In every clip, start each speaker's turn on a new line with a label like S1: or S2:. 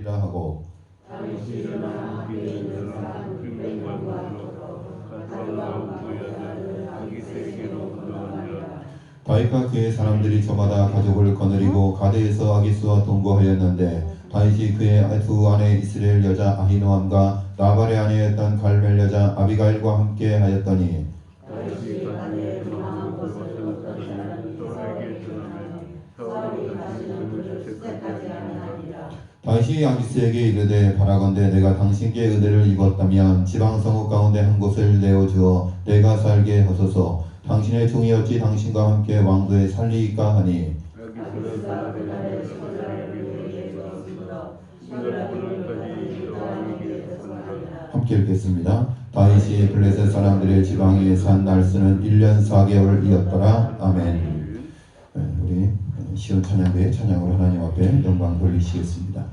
S1: 하시리라 하고
S2: 당신은 귀에 있는 사람 흉년과 가까운 부여자를 아기새에게로 끌어가니라.
S1: 다윗과 그의 사람들이 저마다 가족을 거느리고 가드에서 아기스와 동거하였는데 다윗이 그의 두 아내 이스라엘 여자 아히노암과 나발의 아내였던 갈멜 여자 아비가일과 함께 하였더니
S2: 다윗이 가드에 도망한 것을 어떤 사람이 사울에게 전하며 사울이 다시 그를 택하지 아니하니라.
S1: 다윗이 아기스에게 이르되 바라건대 내가 당신께 은혜를 입었다면 지방 성읍 가운데 한 곳을 내어주어 내가 살게 하소서. 당신의 종이 어찌 당신과 함께 왕도에 살리이까 하니
S2: 아기스는 바벨론의 선자에게 있었으므로 신라군까지 여호와에게 선하라.
S1: 함께 읽겠습니다. 다윗이 블레셋 사람들의 지방에 산 날수는 1년 4개월이었더라. 아멘. 우리 시온 찬양대의 찬양으로 하나님 앞에 영광 돌리시겠습니다.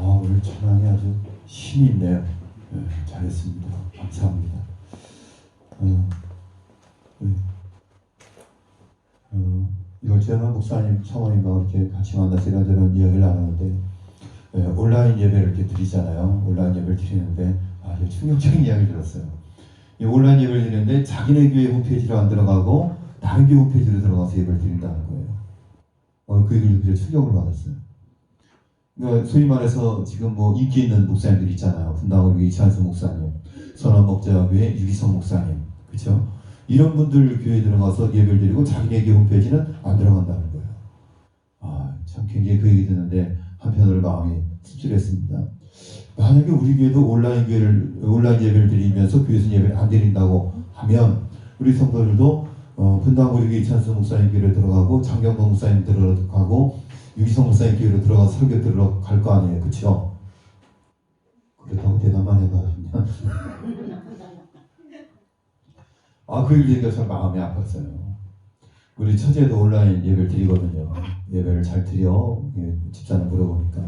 S1: 오늘 찬양이 아주 힘이 있네요. 잘했습니다. 감사합니다. 이걸 제가 목사님, 사모님과 이렇게 같이 만나서 이런저런 이야기를 나누는데 온라인 예배를 이렇게 드리잖아요. 온라인 예배를 드리는데 아주 충격적인 이야기를 들었어요. 이 온라인 예배를 드리는데 자기네 교회 홈페이지로 안 들어가고 다른 교회 홈페이지로 들어가서 예배를 드린다는 거예요. 그 얘기를 그래 충격을 받았어요. 그러니까 소위 말해서 지금 뭐 인기 있는 목사님들 있잖아요. 분당을 이찬수 목사님, 선한목자교회 유기성 목사님, 그렇죠? 이런 분들 교회에 들어가서 예배를 드리고 자기네 홈페이지는 안 들어간다는 거예요. 아, 참 굉장히 그 얘기 듣는데 한편으로 마음이 씁쓸했습니다. 만약에 우리 교회도 온라인 예배를 드리면서 교회에서 예배를 안 드린다고 하면 우리 성도들도 분당 우리 교회 이찬수 목사님 교회로 들어가고 장경동 목사님 들어가고 유기성 목사님 교회로 들어가서 설교 들어갈 거 아니에요, 그렇죠? 그렇다고 대답만 해봐. 그 얘기가 참 마음이 아팠어요. 우리 처제도 온라인 예배를 드리거든요. 예배를 잘 드려? 집사님 물어보니까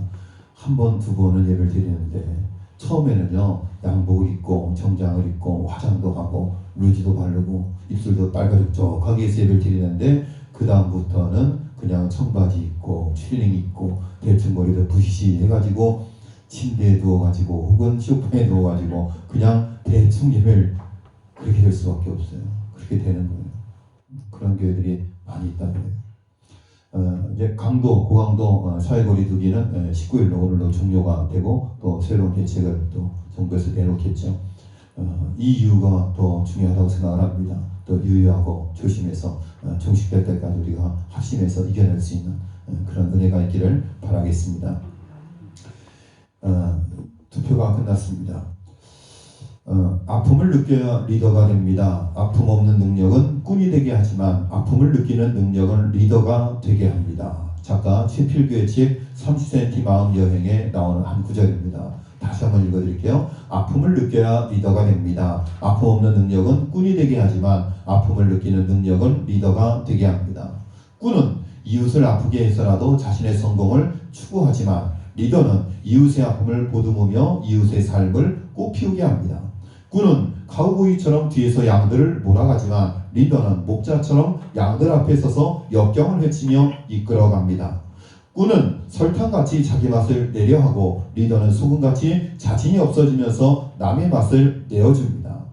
S1: 한 번, 두 번은 예배를 드리는데 처음에는요 양복을 입고 정장을 입고 화장도 하고 루지도 바르고 입술도 빨가죽적하게 해서 예배를 드리는데 그 다음부터는 그냥 청바지 입고 추리닝 입고 대충 머리도 부시시 해가지고 침대에 누워가지고 혹은 소파에 누워가지고 그냥 대충 예배를 그렇게 될 수밖에 없어요. 그렇게 되는 거예요. 그런 교회들이 많이 있다는 거예요. 이제 고강도 사회거리 두기는 19일로 오늘로 종료가 되고 또 새로운 대책을 또 정부에서 내놓겠죠. 이 이유가 더 중요하다고 생각을 합니다. 또 유의하고 조심해서 종식될 때까지 우리가 합심해서 이겨낼 수 있는 그런 은혜가 있기를 바라겠습니다. 투표가 끝났습니다. 아픔을 느껴야 리더가 됩니다. 아픔 없는 능력은 꾼이 되게 하지만 아픔을 느끼는 능력은 리더가 되게 합니다. 작가 최필규의 책 30cm 마음 여행에 나오는 한 구절입니다. 다시 한번 읽어드릴게요. 아픔을 느껴야 리더가 됩니다. 아픔 없는 능력은 꾼이 되게 하지만 아픔을 느끼는 능력은 리더가 되게 합니다. 꾼은 이웃을 아프게 해서라도 자신의 성공을 추구하지만 리더는 이웃의 아픔을 보듬으며 이웃의 삶을 꽃피우게 합니다. 꾼은 카우보이처럼 뒤에서 양들을 몰아가지만 리더는 목자처럼 양들 앞에 서서 역경을 헤치며 이끌어갑니다. 꾼은 설탕같이 자기 맛을 내려하고 리더는 소금같이 자신이 없어지면서 남의 맛을 내어줍니다.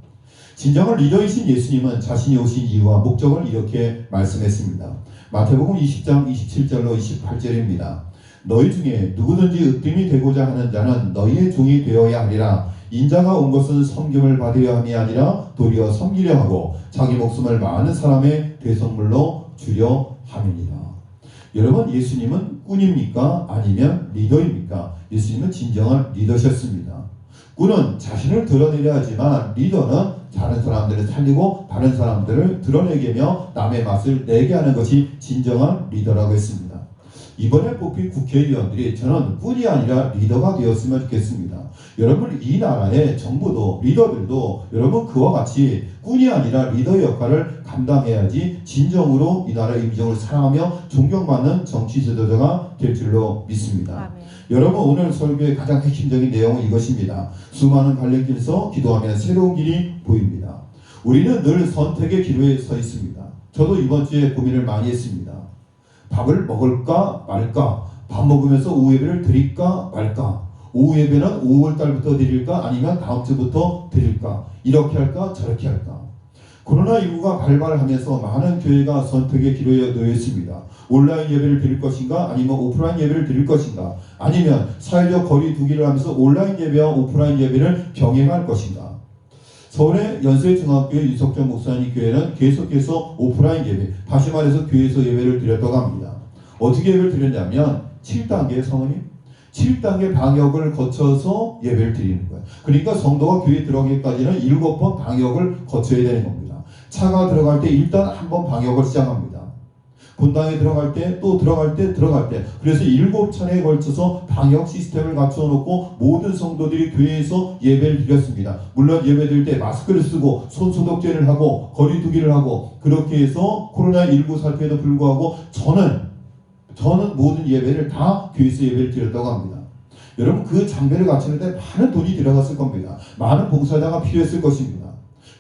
S1: 진정한 리더이신 예수님은 자신이 오신 이유와 목적을 이렇게 말씀했습니다. 마태복음 20장 27절로 28절입니다. 너희 중에 누구든지 으뜸이 되고자 하는 자는 너희의 종이 되어야 하리라. 인자가 온 것은 섬김을 받으려 함이 아니라 도리어 섬기려 하고 자기 목숨을 많은 사람의 대성물로 주려 함이니라. 여러분, 예수님은 꾼입니까? 아니면 리더입니까? 예수님은 진정한 리더셨습니다. 꾼은 자신을 드러내려 하지만 리더는 다른 사람들을 살리고 다른 사람들을 드러내게며 남의 맛을 내게 하는 것이 진정한 리더라고 했습니다. 이번에 뽑힌 국회의원들이 저는 꾼이 아니라 리더가 되었으면 좋겠습니다. 여러분, 이 나라의 정부도 리더들도 여러분 그와 같이 꾼이 아니라 리더의 역할을 감당해야지 진정으로 이 나라의 임정을 사랑하며 존경받는 정치 지도자가 될 줄로 믿습니다. 아멘. 여러분, 오늘 설교의 가장 핵심적인 내용은 이것입니다. 수많은 갈림길에서 기도하면 새로운 길이 보입니다. 우리는 늘 선택의 기로에 서 있습니다. 저도 이번 주에 고민을 많이 했습니다. 밥을 먹을까 말까? 밥 먹으면서 오후 예배를 드릴까 말까? 오후 예배는 5월달부터 드릴까? 아니면 다음 주부터 드릴까? 이렇게 할까? 저렇게 할까? 코로나19가 발발하면서 많은 교회가 선택의 기로에 놓여 있습니다. 온라인 예배를 드릴 것인가? 아니면 오프라인 예배를 드릴 것인가? 아니면 사회적 거리 두기를 하면서 온라인 예배와 오프라인 예배를 병행할 것인가? 서울의 연세중학교의 윤석정 목사님 교회는 계속해서 오프라인 예배, 다시 말해서 교회에서 예배를 드렸다고 합니다. 어떻게 예배를 드렸냐면 7단계 성원님 7단계 방역을 거쳐서 예배를 드리는 거예요. 그러니까 성도가 교회에 들어가기까지는 7번 방역을 거쳐야 되는 겁니다. 차가 들어갈 때 일단 한번 방역을 시작합니다. 본당에 들어갈 때, 또 들어갈 때. 그래서 7차례에 걸쳐서 방역 시스템을 갖추어 놓고 모든 성도들이 교회에서 예배를 드렸습니다. 물론 예배 드릴 때 마스크를 쓰고 손소독제를 하고 거리 두기를 하고 그렇게 해서 코로나19 사태에도 불구하고 저는 모든 예배를 다 교회에서 예배를 드렸다고 합니다. 여러분, 그 장비를 갖추는데 많은 돈이 들어갔을 겁니다. 많은 봉사자가 필요했을 것입니다.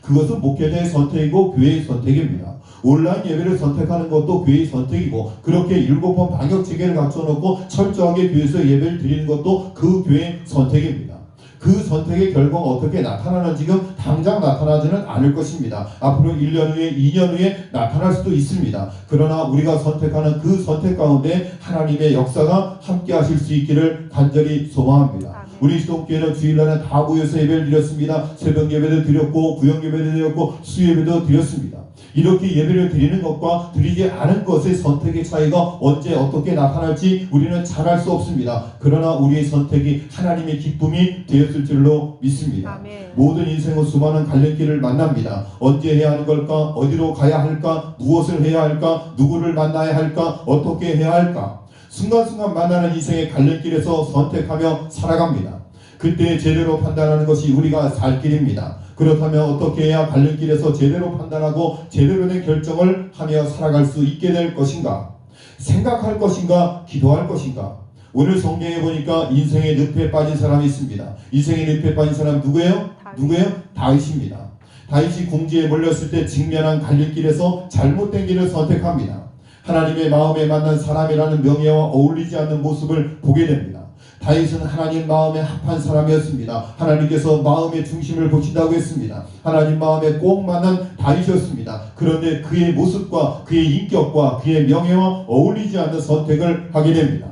S1: 그것은 목회자의 선택이고 교회의 선택입니다. 온라인 예배를 선택하는 것도 교회의 선택이고 그렇게 7번 방역 체계를 갖춰놓고 철저하게 교회에서 예배를 드리는 것도 그 교회의 선택입니다. 그 선택의 결과가 어떻게 나타나는지는 당장 나타나지는 않을 것입니다. 앞으로 1년 후에 2년 후에 나타날 수도 있습니다. 그러나 우리가 선택하는 그 선택 가운데 하나님의 역사가 함께 하실 수 있기를 간절히 소망합니다. 우리 시동교회는 주일날에 다 모여서 예배를 드렸습니다. 새벽 예배도 드렸고 구역 예배도 드렸고 수예배도 드렸습니다. 이렇게 예배를 드리는 것과 드리지 않은 것의 선택의 차이가 언제 어떻게 나타날지 우리는 잘 알 수 없습니다. 그러나 우리의 선택이 하나님의 기쁨이 되었을 줄로 믿습니다.
S2: 아멘.
S1: 모든 인생은 수많은 갈림길을 만납니다. 언제 해야 하는 걸까? 어디로 가야 할까? 무엇을 해야 할까? 누구를 만나야 할까? 어떻게 해야 할까? 순간순간 만나는 인생의 갈림길에서 선택하며 살아갑니다. 그때 제대로 판단하는 것이 우리가 살 길입니다. 그렇다면 어떻게 해야 갈림길에서 제대로 판단하고 제대로 된 결정을 하며 살아갈 수 있게 될 것인가? 생각할 것인가? 기도할 것인가? 오늘 성경에 보니까 인생의 늪에 빠진 사람이 있습니다. 인생의 늪에 빠진 사람 누구예요? 누구예요? 다윗입니다. 다윗이 궁지에 몰렸을 때 직면한 갈림길에서 잘못된 길을 선택합니다. 하나님의 마음에 맞는 사람이라는 명예와 어울리지 않는 모습을 보게 됩니다. 다윗은 하나님 마음에 합한 사람이었습니다. 하나님께서 마음의 중심을 보신다고 했습니다. 하나님 마음에 꼭 맞는 다윗이었습니다. 그런데 그의 모습과 그의 인격과 그의 명예와 어울리지 않는 선택을 하게 됩니다.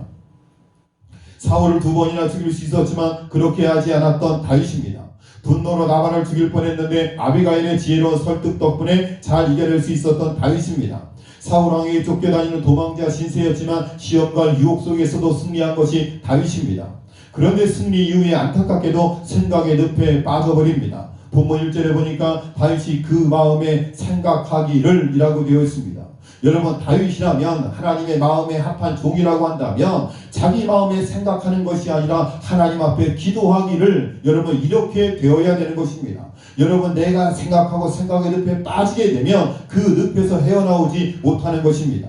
S1: 사울을 2번이나 죽일 수 있었지만 그렇게 하지 않았던 다윗입니다. 분노로 나발을 죽일 뻔했는데 아비가일의 지혜로운 설득 덕분에 잘 이겨낼 수 있었던 다윗입니다. 사울왕에게 쫓겨다니는 도망자 신세였지만 시험과 유혹 속에서도 승리한 것이 다윗입니다. 그런데 승리 이후에 안타깝게도 생각의 늪에 빠져버립니다. 본문 1절에 보니까 다윗이 그 마음에 생각하기를 이라고 되어 있습니다. 여러분, 다윗이라면 하나님의 마음에 합한 종이라고 한다면 자기 마음에 생각하는 것이 아니라 하나님 앞에 기도하기를 여러분 이렇게 되어야 되는 것입니다. 여러분, 내가 생각하고 생각의 늪에 빠지게 되면 그 늪에서 헤어나오지 못하는 것입니다.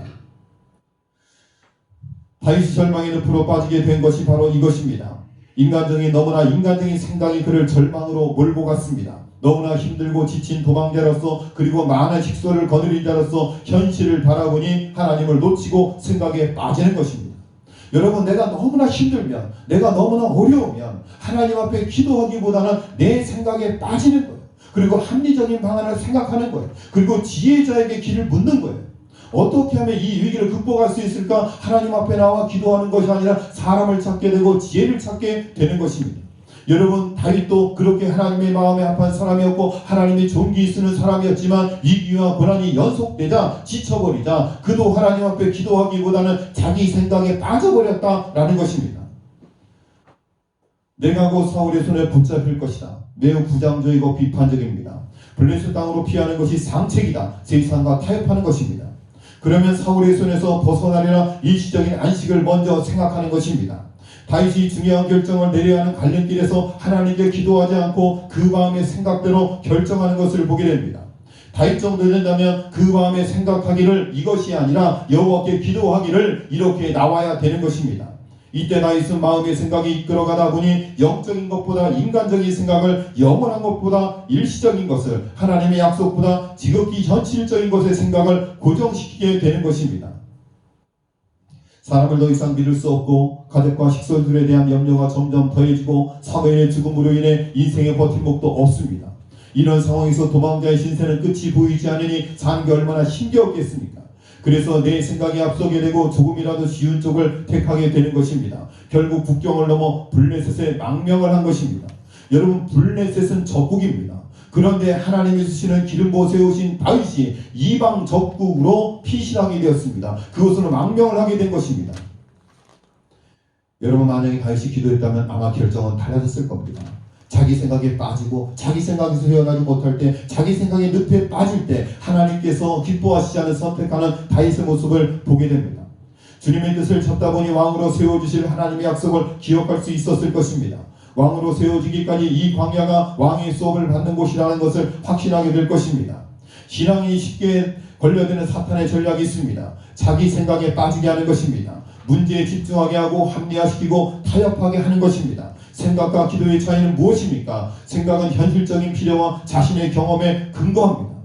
S1: 다윗이 절망의 늪으로 빠지게 된 것이 바로 이것입니다. 너무나 인간적인 생각이 그를 절망으로 몰고 갔습니다. 너무나 힘들고 지친 도망자로서 그리고 많은 식소를 거느린 자로서 현실을 바라보니 하나님을 놓치고 생각에 빠지는 것입니다. 여러분, 내가 너무나 힘들면, 내가 너무나 어려우면 하나님 앞에 기도하기보다는 내 생각에 빠지는 거예요. 그리고 합리적인 방안을 생각하는 거예요. 그리고 지혜자에게 길을 묻는 거예요. 어떻게 하면 이 위기를 극복할 수 있을까? 하나님 앞에 나와 기도하는 것이 아니라 사람을 찾게 되고 지혜를 찾게 되는 것입니다. 여러분, 다윗도 그렇게 하나님의 마음에 합한 사람이었고 하나님의 존귀 쓰는 사람이었지만 위기와 고난이 연속되자 지쳐버리자 그도 하나님 앞에 기도하기보다는 자기 생각에 빠져버렸다라는 것입니다. 내가 곧 사울의 손에 붙잡힐 것이다. 매우 부정적이고 비판적입니다. 블레셋 땅으로 피하는 것이 상책이다. 세상과 타협하는 것입니다. 그러면 사울의 손에서 벗어나려나 일시적인 안식을 먼저 생각하는 것입니다. 다윗이 중요한 결정을 내려야 하는 갈림길에서 하나님께 기도하지 않고 그 마음의 생각대로 결정하는 것을 보게 됩니다. 다윗 정도 된다면 그 마음에 생각하기를 이것이 아니라 여호와께 기도하기를 이렇게 나와야 되는 것입니다. 이때 다윗은 마음의 생각이 이끌어가다 보니 영적인 것보다 인간적인 생각을 영원한 것보다 일시적인 것을 하나님의 약속보다 지극히 현실적인 것의 생각을 고정시키게 되는 것입니다. 사람을 더 이상 믿을 수 없고 가족과 식솔들에 대한 염려가 점점 더해지고 사무엘의 죽음으로 인해 인생의 버팀목도 없습니다. 이런 상황에서 도망자의 신세는 끝이 보이지 않으니 사는 게 얼마나 힘겹겠습니까? 그래서 내 생각이 앞서게 되고 조금이라도 쉬운 쪽을 택하게 되는 것입니다. 결국 국경을 넘어 블레셋에 망명을 한 것입니다. 여러분, 블레셋은 적국입니다. 그런데 하나님이 주시는 기름 부어 세우신 다윗이 이방 적국으로 피신하게 되었습니다. 그것으로 망명을 하게 된 것입니다. 여러분, 만약에 다윗이 기도했다면 아마 결정은 달라졌을 겁니다. 자기 생각에 빠지고 자기 생각에서 헤어나지 못할 때, 자기 생각의 늪에 빠질 때 하나님께서 기뻐하시지 않은 선택하는 다윗의 모습을 보게 됩니다. 주님의 뜻을 찾다 보니 왕으로 세워주실 하나님의 약속을 기억할 수 있었을 것입니다. 왕으로 세워지기까지 이 광야가 왕의 수업을 받는 곳이라는 것을 확신하게 될 것입니다. 신앙이 쉽게 걸려드는 사탄의 전략이 있습니다. 자기 생각에 빠지게 하는 것입니다. 문제에 집중하게 하고 합리화시키고 타협하게 하는 것입니다. 생각과 기도의 차이는 무엇입니까? 생각은 현실적인 필요와 자신의 경험에 근거합니다.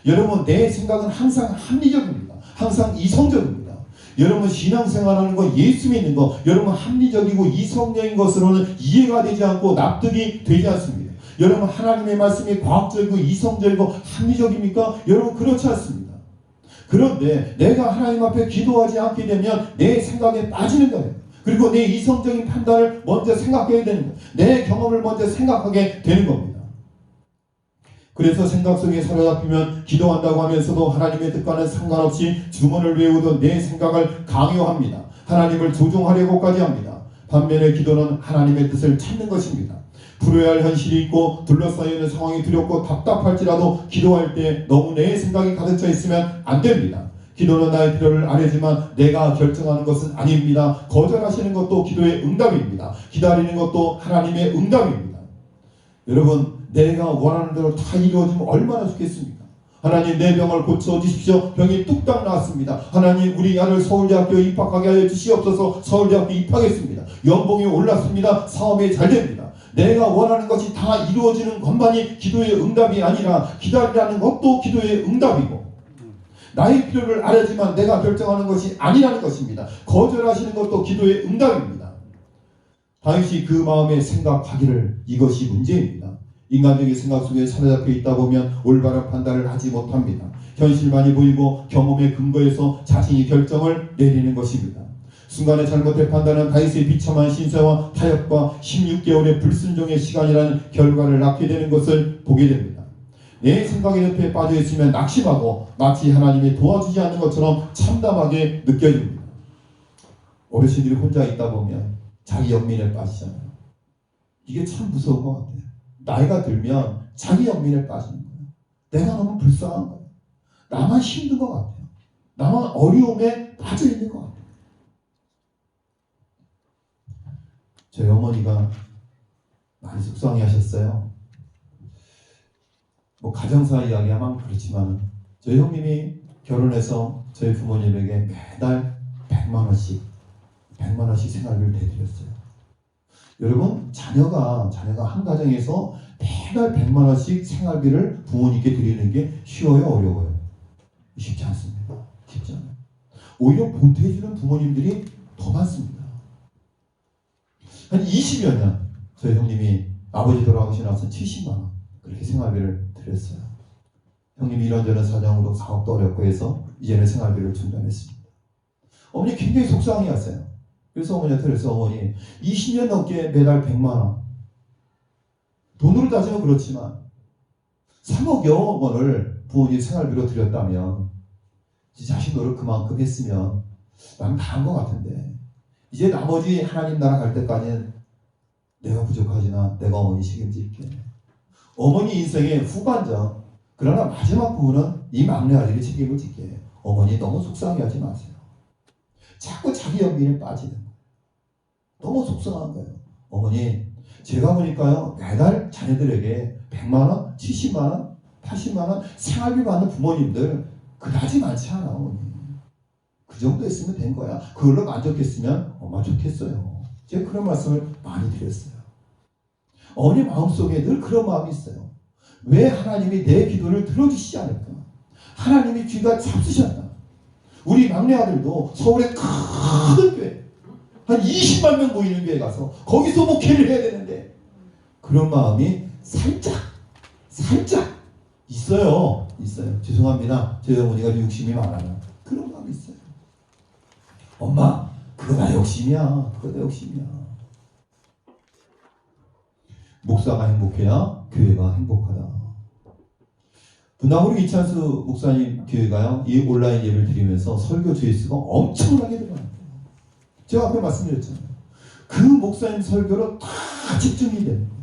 S1: 여러분, 내 생각은 항상 합리적입니다. 항상 이성적입니다. 여러분 신앙생활하는 거, 예수 믿는 거, 여러분 합리적이고 이성적인 것으로는 이해가 되지 않고 납득이 되지 않습니다. 여러분 하나님의 말씀이 과학적이고 이성적이고 합리적입니까? 여러분 그렇지 않습니다. 그런데 내가 하나님 앞에 기도하지 않게 되면 내 생각에 빠지는 거예요. 그리고 내 이성적인 판단을 먼저 생각해야 되는 거예요. 내 경험을 먼저 생각하게 되는 겁니다. 그래서 생각 속에 사로잡히면 기도한다고 하면서도 하나님의 뜻과는 상관없이 주문을 외우던 내 생각을 강요합니다. 하나님을 조종하려고까지 합니다. 반면에 기도는 하나님의 뜻을 찾는 것입니다. 풀어야 할 현실이 있고 둘러싸여 있는 상황이 두렵고 답답할지라도 기도할 때 너무 내 생각이 가득 차 있으면 안 됩니다. 기도는 나의 필요를 아뢰지만 내가 결정하는 것은 아닙니다. 거절하시는 것도 기도의 응답입니다. 기다리는 것도 하나님의 응답입니다. 여러분 내가 원하는 대로 다 이루어지면 얼마나 좋겠습니까? 하나님 내 병을 고쳐주십시오. 병이 뚝딱 나왔습니다. 하나님 우리 아들 서울대학교에 입학하게 하여 주시옵소서. 서울대학교 입학했습니다. 연봉이 올랐습니다. 사업이 잘 됩니다. 내가 원하는 것이 다 이루어지는 것만이 기도의 응답이 아니라 기다리라는 것도 기도의 응답이고 나의 필요를 알지만 내가 결정하는 것이 아니라는 것입니다. 거절하시는 것도 기도의 응답입니다. 다윗이 그 마음에 생각하기를 이것이 문제입니다. 인간적인 생각 속에 사로잡혀 있다 보면 올바른 판단을 하지 못합니다. 현실만이 보이고 경험의 근거에서 자신이 결정을 내리는 것입니다. 순간의 잘못된 판단은 다윗의 비참한 신세와 타협과 16개월의 불순종의 시간이라는 결과를 낳게 되는 것을 보게 됩니다. 내 생각의 늪에 빠져 있으면 낙심하고 마치 하나님이 도와주지 않는 것처럼 참담하게 느껴집니다. 어르신들이 혼자 있다 보면 자기 연민에 빠지잖아요. 이게 참 무서운 것 같아요. 나이가 들면 자기 연민에 빠지는 거예요. 내가 너무 불쌍한 거예요. 나만 힘든 것 같아요. 나만 어려움에 빠져 있는 것 같아요. 저희 어머니가 많이 속상해 하셨어요. 뭐 가정사 이야기하면 그렇지만 저희 형님이 결혼해서 저희 부모님에게 매달 100만 원씩 생활비를 대드렸어요. 여러분 자녀가 한 가정에서 매달 100만 원씩 생활비를 부모님께 드리는 게 쉬워요, 어려워요? 쉽지 않습니다. 쉽지 않아요. 오히려 보태주는 부모님들이 더 많습니다. 한 20여 년 저희 형님이 아버지 돌아가시고 나서 70만 원 그렇게 생활비를 드렸어요. 형님이 이런저런 사정으로 사업도 어렵고 해서 이제는 생활비를 중단했습니다. 어머니 굉장히 속상해 하세요. 그래서 어머니한테 그래서 어머니 20년 넘게 매달 100만 원 돈으로 따지면 그렇지만 3억여 원을 부모님 생활비로 드렸다면 자식 노력 그만큼 했으면 난 다 한 것 같은데 이제 나머지 하나님 나라 갈 때까지는 내가 부족하지나 내가 어머니 책임질게. 어머니 인생의 후반전 그러나 마지막 부분은 이 막내 아들이 책임을 지게. 어머니 너무 속상해하지 마세요. 자꾸 자기 연민에 빠지는 거예요. 너무 속상한 거예요. 어머니 제가 보니까요 매달 자녀들에게 100만 원, 70만 원, 80만 원 생활비 받는 부모님들 그다지 많지 않아. 어머니 그 정도 했으면 된 거야. 그걸로 만족했으면 엄마 좋겠어요. 제가 그런 말씀을 많이 드렸어요. 어머니 마음속에 늘 그런 마음이 있어요. 왜 하나님이 내 기도를 들어주시지 않을까? 하나님이 귀가 잡수셨나? 우리 막내 아들도 서울에 큰 교회 한 20만 명 모이는 교회 가서 거기서 목회를 해야 되는데 그런 마음이 살짝 있어요. 죄송합니다. 저희 어머니가 욕심이 많아요. 그런 마음이 있어요. 엄마 그거 다 욕심이야. 목사가 행복해야 교회가 행복하다. 분당우리 이찬수 목사님 교회가요 이 온라인 예배를 드리면서 설교 조회수가 엄청나게 늘어났대요. 제가 앞에 말씀드렸잖아요. 그 목사님 설교로 다 집중이 되는 거예요.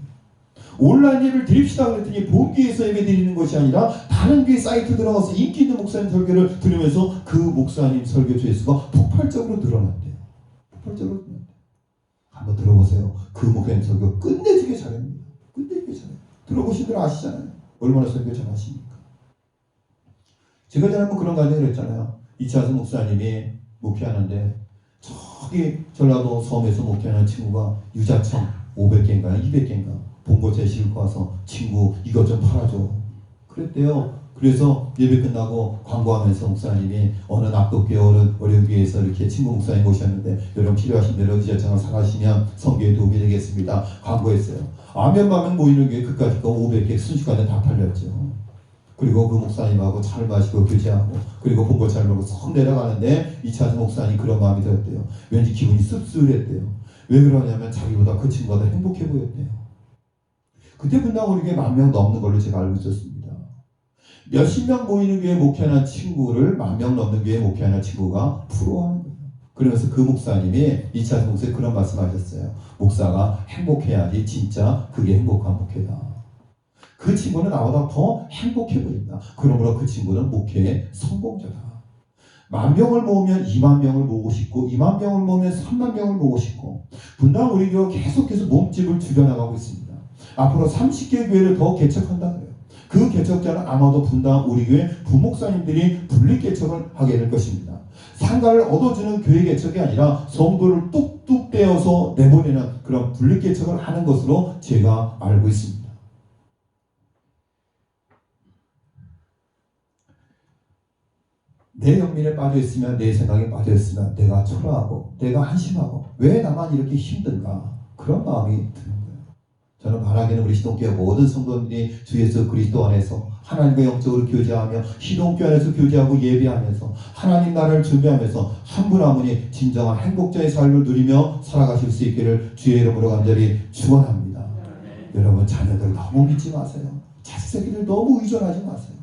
S1: 온라인 예배를 드립시다 그랬더니 본교회에서 예배 드리는 것이 아니라 다른 교회 사이트 들어가서 인기 있는 목사님 설교를 들으면서 그 목사님 설교 조회수가 폭발적으로 늘어났대요. 한번 들어보세요. 그 목사님 설교 끝내주게 잘합니다. 들어보신 분 아시잖아요. 얼마나 설교 잘하십니까? 제가 전에 한번 그런 과정을 했잖아요. 이찬수 목사님이 목회하는데 저기 전라도 섬에서 목회하는 친구가 유자청 500개인가 200개인가 본거 제시를 와서 친구 이것 좀 팔아줘. 그랬대요. 그래서 예배 끝나고 광고하면서 목사님이 어느 낙동교회 어려운 교회에서 이렇게 친구 목사님 모셨는데 여러분 필요하신 대로 기저청을 사가시면 선교에 도움이 되겠습니다. 광고했어요. 아멘만 모이는 게 그까짓 거 500개 순식간에 다 팔렸죠. 그리고 그 목사님하고 차를 마시고 교제하고 그리고 본거 잘 먹고 쏙 내려가는데 이차수 목사님 그런 마음이 들었대요. 왠지 기분이 씁쓸했대요. 왜 그러냐면 자기보다 그 친구가 더 행복해 보였대요. 그때 분당 우리에게 10,000명 넘는 걸로 제가 알고 있었습니다. 몇십 명 모이는 교회 목회하는 친구를 10,000명 넘는 교회 목회하는 친구가 부러워하는 거예요. 그러면서 그 목사님이 이차수 목사에 그런 말씀하셨어요. 목사가 행복해야지 진짜 그게 행복한 목회다. 그 친구는 나보다 더 행복해 보인다. 그러므로 그 친구는 목회의 성공자다. 10,000명을 모으면 20,000명을 모으고 싶고 20,000명을 모으면 30,000명을 모으고 싶고 분당 우리 교회 계속해서 몸집을 줄여나가고 있습니다. 앞으로 30개 교회를 더 개척한다 그래요. 그 개척자는 아마도 분당 우리 교회 부목사님들이 분립 개척을 하게 될 것입니다. 상가를 얻어주는 교회 개척이 아니라 성도를 뚝뚝 떼어서 내보내는 그런 분립 개척을 하는 것으로 제가 알고 있습니다. 내 영민에 빠져있으면 내 생각에 빠져있으면 내가 초라하고 내가 한심하고 왜 나만 이렇게 힘든가 그런 마음이 드는 거예요. 저는 바라기는 우리 시동교회 모든 성도들이 주 예수 그리스도 안에서 하나님과 영적으로 교제하며 시동교회 안에서 교제하고 예배하면서 하나님 나라를 준비하면서 한 분 한 분이 진정한 행복자의 삶을 누리며 살아가실 수 있기를 주의 이름으로 간절히 축원합니다. 여러분 자녀들 너무 믿지 마세요. 자식 새끼들 너무 의존하지 마세요.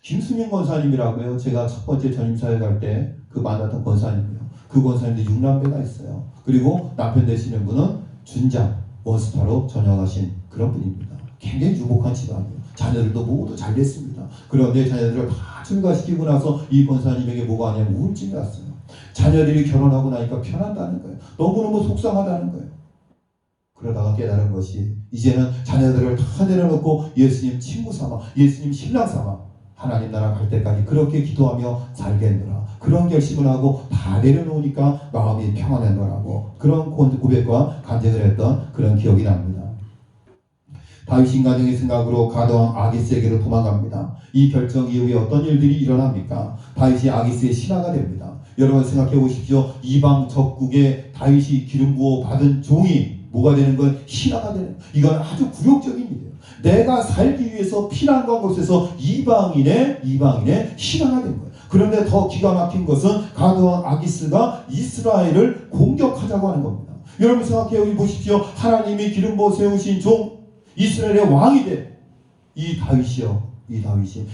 S1: 김수민 권사님이라고요. 제가 첫 번째 전임사회 갈 때 그 만났던 권사님이요. 그 권사님도 6남매가 있어요. 그리고 남편 되시는 분은 준장 원스타로 전역하신 그런 분입니다. 굉장히 유복한 집안이에요. 자녀들도 모두 잘 됐습니다. 그런데 자녀들을 다 출가시키고 나서 이 권사님에게 뭐가 아니냐면 우울증이 왔어요. 자녀들이 결혼하고 나니까 편한다는 거예요. 너무너무 속상하다는 거예요. 그러다가 깨달은 것이 이제는 자녀들을 다 내려놓고 예수님 친구 삼아 예수님 신랑 삼아 하나님 나라 갈 때까지 그렇게 기도하며 살겠노라. 그런 결심을 하고 다 내려놓으니까 마음이 평안한 거라고 그런 고백과 간증을 했던 그런 기억이 납니다. 다윗 인간적인 생각으로 가도왕 아기스에게로 도망갑니다. 이 결정 이후에 어떤 일들이 일어납니까? 다윗이 아기스의 신하가 됩니다. 여러분 생각해 보십시오. 이방 적국에 다윗이 기름 부어 받은 종이 뭐가 되는 건 신하가 되는 이건 아주 굴욕적인 일이에요. 내가 살기 위해서 피난 간 곳에서 이방인의 신하가 된 거예요. 그런데 더 기가 막힌 것은 가드왕 아기스가 이스라엘을 공격하자고 하는 겁니다. 여러분 생각해 보십시오. 하나님이 기름 부어 세우신 종 이스라엘의 왕이 된 이 다윗이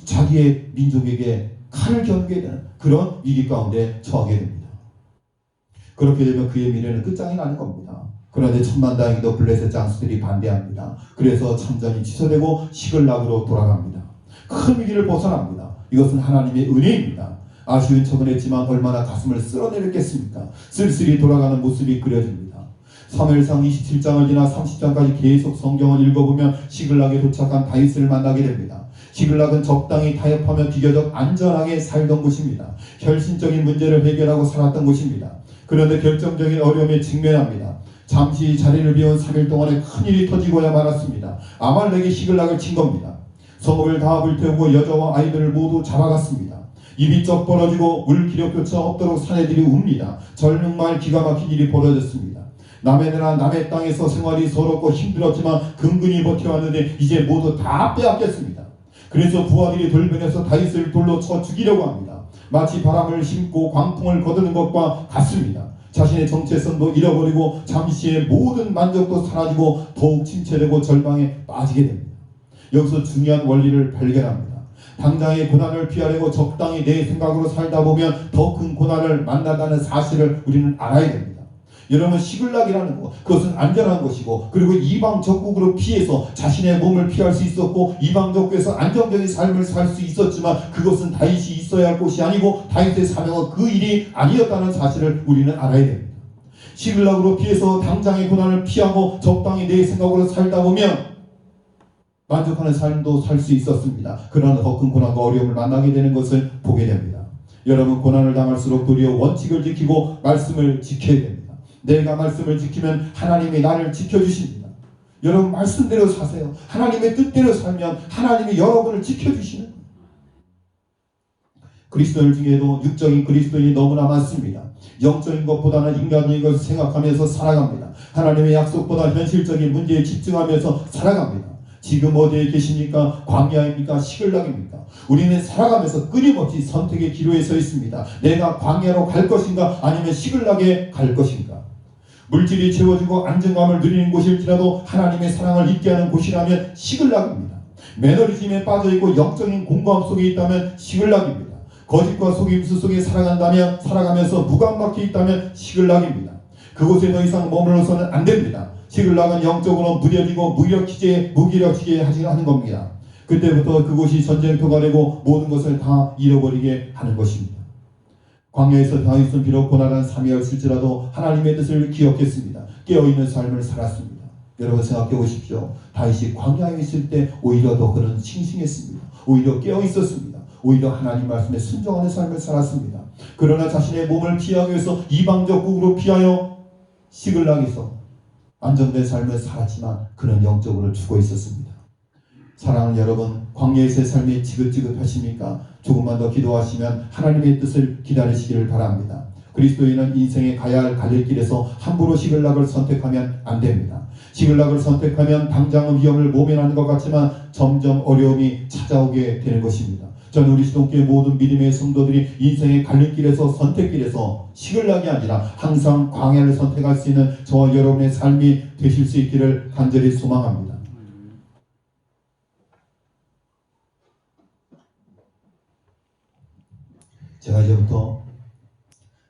S1: 자기의 민족에게 칼을 겨누게 되는 그런 위기 가운데 처하게 됩니다. 그렇게 되면 그의 미래는 끝장이 나는 겁니다. 그런데 천만다행히도 블레셋 장수들이 반대합니다. 그래서 참전이 취소되고 시글락으로 돌아갑니다. 큰 위기를 벗어납니다. 이것은 하나님의 은혜입니다. 아쉬운 척은 했지만 얼마나 가슴을 쓸어내렸겠습니까? 쓸쓸히 돌아가는 모습이 그려집니다. 사무엘상 27장을 지나 30장까지 계속 성경을 읽어보면 시글락에 도착한 다윗을 만나게 됩니다. 시글락은 적당히 타협하며 비교적 안전하게 살던 곳입니다. 혈신적인 문제를 해결하고 살았던 곳입니다. 그런데 결정적인 어려움에 직면합니다. 잠시 자리를 비운 3일 동안에 큰일이 터지고야 말았습니다. 아말렉이 시글락을 친 겁니다. 성읍을 다 불태우고 여자와 아이들을 모두 잡아갔습니다. 입이 쩍 벌어지고 물 기력조차 없도록 사내들이 웁니다. 정말 기가 막힌 일이 벌어졌습니다. 남의 나라 남의 땅에서 생활이 서럽고 힘들었지만 근근히 버텨왔는데 이제 모두 다 빼앗겼습니다. 그래서 부하들이 돌변해서 다윗을 돌로 쳐 죽이려고 합니다. 마치 바람을 심고 광풍을 거두는 것과 같습니다. 자신의 정체성도 잃어버리고 잠시의 모든 만족도 사라지고 더욱 침체되고 절망에 빠지게 됩니다. 여기서 중요한 원리를 발견합니다. 당장의 고난을 피하려고 적당히 내 생각으로 살다 보면 더 큰 고난을 만난다는 사실을 우리는 알아야 됩니다. 여러분 시글락이라는 것 그것은 안전한 것이고 그리고 이방 적국으로 피해서 자신의 몸을 피할 수 있었고 이방 적국에서 안정적인 삶을 살 수 있었지만 그것은 다윗이 있어야 할 곳이 아니고 다윗의 사명은 그 일이 아니었다는 사실을 우리는 알아야 됩니다. 시글락으로 피해서 당장의 고난을 피하고 적당히 내 생각으로 살다 보면 만족하는 삶도 살 수 있었습니다. 그러나 더 큰 고난과 어려움을 만나게 되는 것을 보게 됩니다. 여러분 고난을 당할수록 도리어 원칙을 지키고 말씀을 지켜야 됩니다. 내가 말씀을 지키면 하나님이 나를 지켜주십니다. 여러분 말씀대로 사세요. 하나님의 뜻대로 살면 하나님이 여러분을 지켜주시는 거예요. 그리스도인 중에도 육적인 그리스도인이 너무나 많습니다. 영적인 것보다는 인간적인 것을 생각하면서 살아갑니다. 하나님의 약속보다 현실적인 문제에 집중하면서 살아갑니다. 지금 어디에 계십니까? 광야입니까? 시글락입니까? 우리는 살아가면서 끊임없이 선택의 기로에 서 있습니다. 내가 광야로 갈 것인가? 아니면 시글락에 갈 것인가? 물질이 채워지고 안정감을 누리는 곳일지라도 하나님의 사랑을 잊게 하는 곳이라면 시글락입니다. 매너리즘에 빠져있고 영적인 공고함 속에 있다면 시글락입니다. 거짓과 속임수 속에 살아가면서 무감 막혀 있다면 시글락입니다. 그곳에 더 이상 머물러서는 안 됩니다. 시글락은 영적으로 무뎌지고 무기력지게 하는 겁니다. 그때부터 그곳이 전쟁터가 되고 모든 것을 다 잃어버리게 하는 것입니다. 광야에서 다윗은 비록 고난한 삶이었을지라도 하나님의 뜻을 기억했습니다. 깨어있는 삶을 살았습니다. 여러분 생각해 보십시오. 다윗이 광야에 있을 때 오히려 더 그는 싱싱했습니다. 오히려 깨어있었습니다. 오히려 하나님 말씀에 순종하는 삶을 살았습니다. 그러나 자신의 몸을 피하기 위해서 이방적 국으로 피하여 시글락에서 안정된 삶을 살았지만 그는 영적으로 죽어 있었습니다. 사랑하는 여러분, 광야에서의 삶이 지긋지긋하십니까? 조금만 더 기도하시면 하나님의 뜻을 기다리시기를 바랍니다. 그리스도인은 인생에 가야 할 갈릴길에서 함부로 시글락을 선택하면 안 됩니다. 시글락을 선택하면 당장은 위험을 모면하는 것 같지만 점점 어려움이 찾아오게 되는 것입니다. 저는 우리 시동교회 모든 믿음의 성도들이 인생의 갈림길에서 선택길에서 시글락이 아니라 항상 광야를 선택할 수 있는 저와 여러분의 삶이 되실 수 있기를 간절히 소망합니다. 제가 이제부터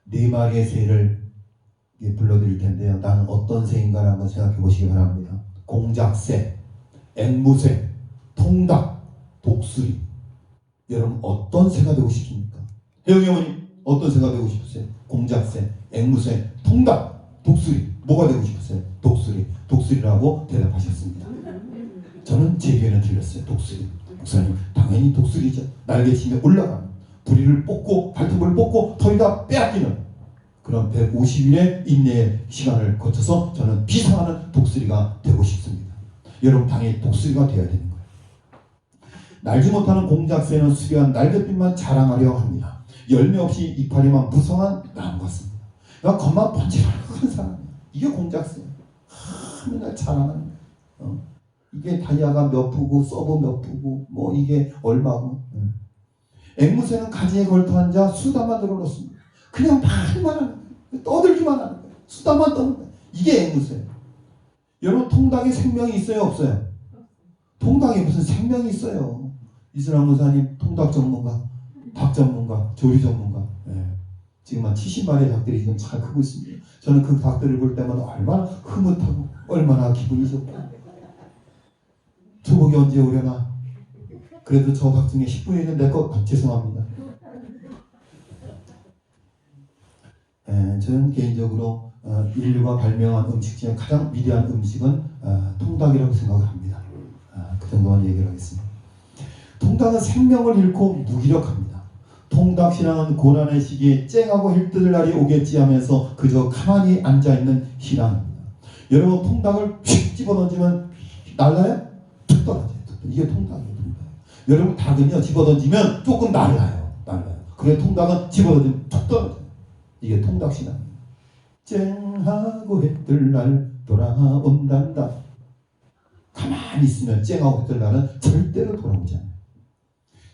S1: 네 마리의 새를 불러드릴 텐데요. 나는 어떤 새인가를 한번 생각해 보시기 바랍니다. 공작새, 앵무새, 통닭, 독수리. 여러분 어떤 새가 되고 싶습니까? 혜영이 어머니 어떤 새가 되고 싶으세요? 공작새, 앵무새, 통닭, 독수리. 뭐가 되고 싶으세요? 독수리. 독수리라고 대답하셨습니다. 저는 제 의견은 틀렸어요. 독수리. 목사님 당연히 독수리죠. 날개치며 올라가는, 부리를 뽑고 발톱을 뽑고 털이다 빼앗기는 그런 150일의 인내의 시간을 거쳐서 저는 비상하는 독수리가 되고 싶습니다. 여러분 당연히 독수리가 되어야 되는 거예요. 날지 못하는 공작새는 수려한 날갯빛만 자랑하려 합니다. 열매 없이 이파리만 무성한 나무 같습니다. 그러니까 겉만 번지르르 큰 사람이에요. 이게 공작새예요. 맨날 자랑하는 거예요. 이게 다이아가 몇 푸고 서브 몇 푸고 뭐 이게 얼마고. 앵무새는 가지에 걸터 앉아 수다만 들어놓습니다. 그냥 말만 하는 거예요. 떠들기만 하는 거예요. 수다만 떠는 거예요. 이게 앵무새예요. 여러분 통닭에 생명이 있어요 없어요? 통닭에 무슨 생명이 있어요. 이슬람 목사님 통닭 전문가, 닭 전문가, 조리 전문가. 지금 한 70마리의 닭들이 지금 잘 크고 있습니다. 저는 그 닭들을 볼 때마다 얼마나 흐뭇하고 얼마나 기분이 좋고 초복이 언제 오려나. 그래도 저 닭 중에 10분의 1은 내 것 죄송합니다. 저는 개인적으로 인류가 발명한 음식 중에 가장 위대한 음식은 통닭이라고 생각을 합니다. 그 정도만 얘기를 하겠습니다. 통닭은 생명을 잃고 무기력합니다. 통닭 신앙은 고난의 시기에 쨍하고 힘들 날이 오겠지 하면서 그저 가만히 앉아있는 신앙입니다. 여러분 통닭을 휙 집어던지면 날라요? 툭 떨어져요. 이게 통닭이에요. 여러분 닭은요 집어던지면 조금 날라요. 그래 통닭은 집어던지면 툭 떨어져요. 이게 통닭 신앙입니다. 쨍하고 해뜰 날 돌아온단다. 가만히 있으면 쨍하고 해뜰 날은 절대로 돌아오지 않아요.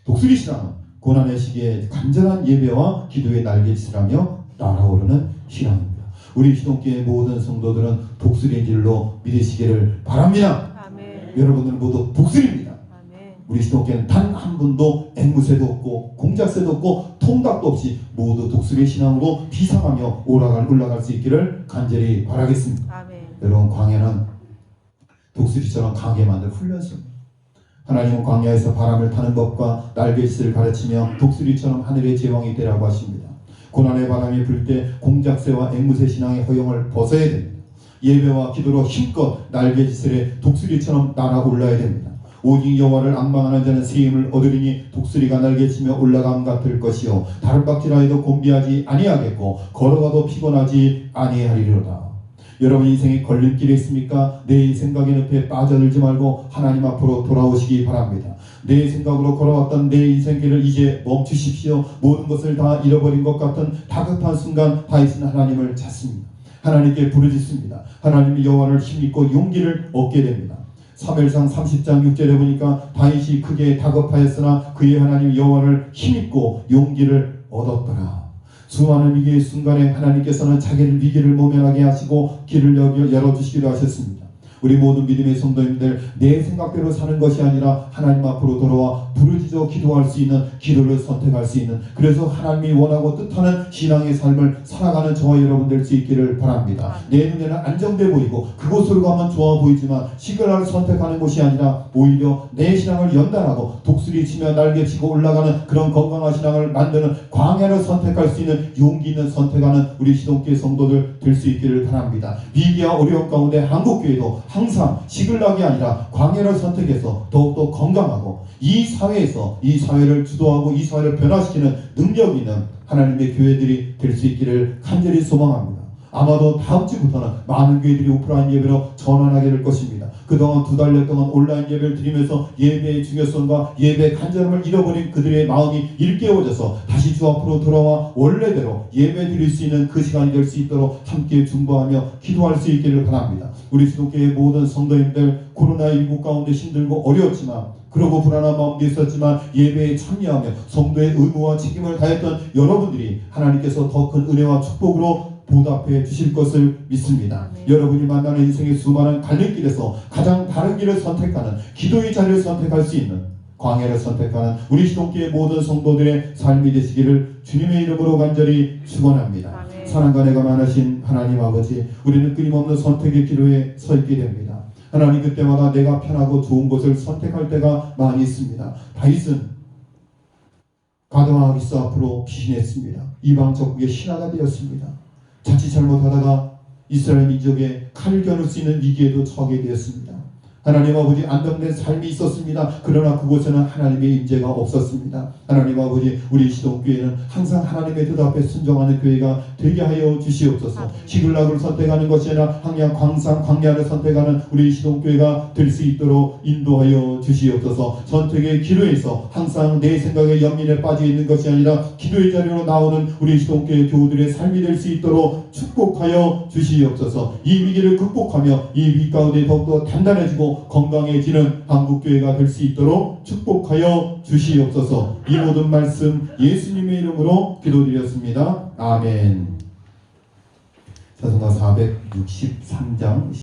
S1: 독수리 신앙은 고난의 시기에 간절한 예배와 기도의 날갯짓을 하며 날아오르는 신앙입니다. 우리 시동교회 모든 성도들은 독수리인 줄로 믿으시기를 바랍니다.
S2: 아멘.
S1: 여러분들 모두 독수리입니다.
S2: 아멘.
S1: 우리 시동교회는 단 한 분도 앵무새도 없고 공작새도 없고 통닭도 없이 모두 독수리 신앙으로 비상하며 올라갈 수 있기를 간절히 바라겠습니다.
S2: 아멘.
S1: 여러분 광야는 독수리처럼 강하게 만들 훈련소입니다. 하나님은 광야에서 바람을 타는 법과 날갯짓을 가르치며 독수리처럼 하늘의 제왕이 되라고 하십니다. 고난의 바람이 불 때 공작새와 앵무새 신앙의 허용을 벗어야 됩니다. 예배와 기도로 힘껏 날갯짓을 해 독수리처럼 날아올라야 됩니다. 오직 여호와를 앙망하는 자는 새 힘을 얻으리니 독수리가 날개치며 올라감 같을 것이요 다른 박질하여도 곤비하지 아니하겠고 걸어가도 피곤하지 아니하리로다. 여러분 인생에 걸림길이 있습니까? 내 생각의 늪에 빠져들지 말고 하나님 앞으로 돌아오시기 바랍니다. 내 생각으로 걸어왔던 내 인생길을 이제 멈추십시오. 모든 것을 다 잃어버린 것 같은 다급한 순간 다윗은 하나님을 찾습니다. 하나님께 부르짖습니다. 하나님이 여호와를 힘입고 용기를 얻게 됩니다. 사무엘상 30장 6절에 보니까 다윗이 크게 다급하였으나 그의 하나님 여호와를 힘입고 용기를 얻었더라. 수많은 위기의 순간에 하나님께서는 자기를 위기를 모면하게 하시고 길을 열어주시기도 하셨습니다. 우리 모든 믿음의 성도님들, 내 생각대로 사는 것이 아니라 하나님 앞으로 돌아와 부르짖어 기도할 수 있는 기도를 선택할 수 있는, 그래서 하나님이 원하고 뜻하는 신앙의 삶을 살아가는 저와 여러분 될 수 있기를 바랍니다. 내 눈에는 안정돼 보이고 그곳으로 가면 좋아 보이지만 시그널을 선택하는 것이 아니라 오히려 내 신앙을 연단하고 독수리 치며 날개치고 올라가는 그런 건강한 신앙을 만드는 광야를 선택할 수 있는 용기 있는 선택하는 우리 시동교회 성도들 될 수 있기를 바랍니다. 위기와 어려움 가운데 한국교회도 항상 시글락이 아니라 광야를 선택해서 더욱더 건강하고 이 사회에서 이 사회를 주도하고 이 사회를 변화시키는 능력 있는 하나님의 교회들이 될 수 있기를 간절히 소망합니다. 아마도 다음 주부터는 많은 교회들이 오프라인 예배로 전환하게 될 것입니다. 그동안 2달 동안 온라인 예배를 드리면서 예배의 중요성과 예배의 간절함을 잃어버린 그들의 마음이 일깨워져서 다시 주 앞으로 돌아와 원래대로 예배 드릴 수 있는 그 시간이 될 수 있도록 함께 중보하며 기도할 수 있기를 바랍니다. 우리 수도교회의 모든 성도님들, 코로나19 가운데 힘들고 어려웠지만, 그러고 불안한 마음도 있었지만 예배에 참여하며 성도의 의무와 책임을 다했던 여러분들이 하나님께서 더 큰 은혜와 축복으로 보답해 주실 것을 믿습니다. 여러분이 만나는 인생의 수많은 갈림길에서 가장 다른 길을 선택하는, 기도의 자리를 선택할 수 있는, 광야를 선택하는 우리 시동교회 모든 성도들의 삶이 되시기를 주님의 이름으로 간절히 축원합니다. 사랑과 내가 많으신 하나님 아버지, 우리는 끊임없는 선택의 기로에 서 있게 됩니다. 하나님, 그때마다 내가 편하고 좋은 것을 선택할 때가 많이 있습니다. 다윗은 가드왕 아기스 앞으로 피신했습니다. 이방 적국의 신하가 되었습니다. 자칫 잘못하다가 이스라엘 민족의 칼을 겨눌 수 있는 위기에도 처하게 되었습니다. 하나님 아버지, 안정된 삶이 있었습니다. 그러나 그곳에는 하나님의 임재가 없었습니다. 하나님 아버지, 우리 시동교회는 항상 하나님의 뜻 앞에 순종하는 교회가 되게 하여 주시옵소서. 시글락을 선택하는 것이 아니라 항상 광야를 선택하는 우리 시동교회가 될 수 있도록 인도하여 주시옵소서. 선택의 기로에서 항상 내 생각에 연민에 빠져 있는 것이 아니라 기도의 자리로 나오는 우리 시동교회 교우들의 삶이 될 수 있도록 축복하여 주시옵소서. 이 위기를 극복하며 이 위기 가운데 더욱더 단단해지고 건강해지는 한국교회가 될 수 있도록 축복하여 주시옵소서. 이 모든 말씀 예수님의 이름으로 기도드렸습니다. 아멘. 사도행전 463장